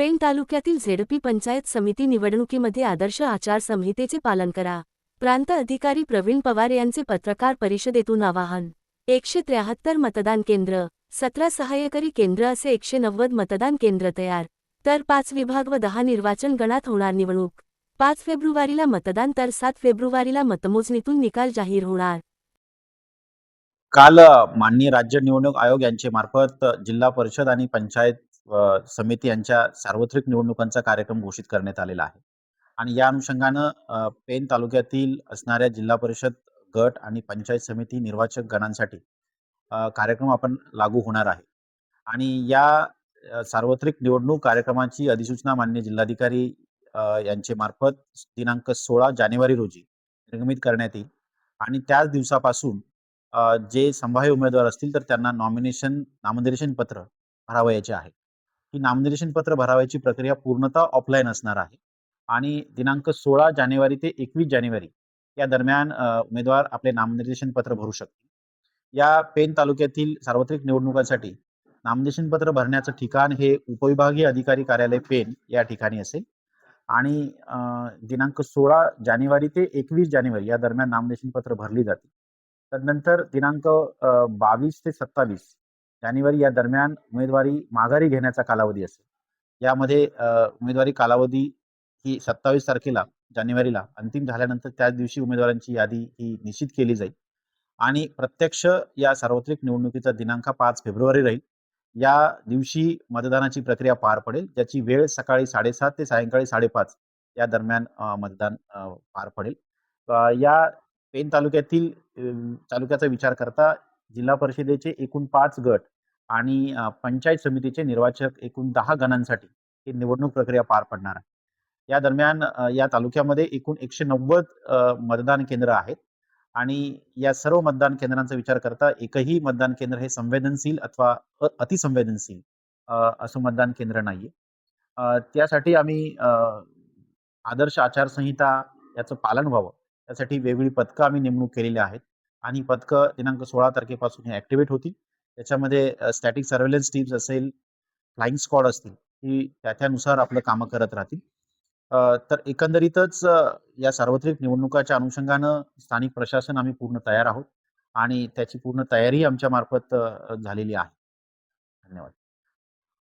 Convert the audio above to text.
पेण तालुक्यातील झेडपी पंचायत समिती निवडणुकीमध्ये आदर्श आचारसंहितेचे पालन करा. प्रांत अधिकारी प्रवीण पवार यांचे पत्रकार परिषदेतून आवाहन. 173 मतदान केंद्र, 17 सहाय्यकारी केंद्र असे 190 मतदान केंद्र तयार. तर 5 विभाग व 10 निर्वाचन गणात होणार निवडणूक. 5 फेब्रुवारीला मतदान तर 7 फेब्रुवारीला मतमोजणीतून निकाल जाहीर होणार. काल माननीय राज्य निवडणूक आयोग यांचे मार्फत जिल्हा परिषद आणि पंचायत समिती यांच्या सार्वत्रिक निवडणुकांचा कार्यक्रम घोषित करण्यात आलेला आहे. आणि या अनुषंगानं पेण तालुक्यातील असणाऱ्या जिल्हा परिषद गट आणि पंचायत समिती निर्वाचक गणांसाठी कार्यक्रम आपण लागू होणार आहे. आणि या सार्वत्रिक निवडणूक कार्यक्रमाची अधिसूचना माननीय जिल्हाधिकारी यांचे मार्फत दिनांक 16 जानेवारी रोजी निर्गमित करण्यात येईल. आणि त्याच दिवसापासून जे संभाव्य उमेदवार असतील तर त्यांना नामनिर्देशन पत्र भरावयाचे आहे. ही नामनिर्देशन पत्र भरावयाची प्रक्रिया पूर्णतः ऑफलाईन असणार आहे. आणि दिनांक 16 जानेवारी ते 21 जानेवारी या दरम्यान उमेदवार आपले नामनिर्देशन पत्र भरू शकतील. या पेण तालुक्यातील सार्वत्रिक निवडणुकांसाठी नामनिर्देशन पत्र भरण्याचं ठिकाण हे उपविभागीय अधिकारी कार्यालय पेण या ठिकाणी असेल. आणि दिनांक 16 जानेवारी ते 21 जानेवारी या दरम्यान नामनिर्देशन पत्र भरली जातील. तदनंतर दिनांक 22 ते 27 जानेवारी या दरम्यान उमेदवारी माघारी घेण्याचा कालावधी असेल. यामध्ये उमेदवारी कालावधी ही 27 तारखेला जानेवारीला अंतिम झाल्यानंतर त्याच दिवशी उमेदवारांची यादी ही निश्चित केली जाईल. आणि प्रत्यक्ष या सार्वत्रिक निवडणुकीचा दिनांक 5 फेब्रुवारी राहील. या दिवशी मतदानाची प्रक्रिया पार पडेल, ज्याची वेळ सकाळी 7:30 ते सायंकाळी 5:30 या दरम्यान मतदान पार पडेल. या पेण तालुक्याचा विचार करता जिल्हा परिषदेचे एकूण 5 गट आणि पंचायत समितीचे निर्वाचक एकूण 10 गणांसाठी ही निवडणूक प्रक्रिया पार पडणार आहे. या दरम्यान या तालुक्यामध्ये एकूण 190 मतदान केंद्र आहेत. आणि या सर्व मतदान केंद्रांचा विचार करता एकही मतदान केंद्र हे संवेदनशील अथवा अतिसंवेदनशील असं मतदान केंद्र नाहीये. त्यासाठी आम्ही आदर्श आचारसंहिता याचं पालन व्हावं यासाठी वेगवेगळी पथकं आम्ही नेमणूक केलेली आहेत. आणि पथकं दिनांक 16 तारखेपासून हे ऍक्टिव्हेट होतील. त्याच्यामध्ये स्टॅटिक सर्व्हेलन्स टीम्स असेल, फ्लाइंग स्क्वॉड असतील, ही त्यानुसार आपलं कामं करत राहतील. तर एकंदरीतच या सार्वत्रिक निवडणुकाच्या अनुषंगानं स्थानिक प्रशासन आम्ही पूर्ण तयार आहोत आणि त्याची पूर्ण तयारी आमच्या मार्फत झालेली आहे. धन्यवाद.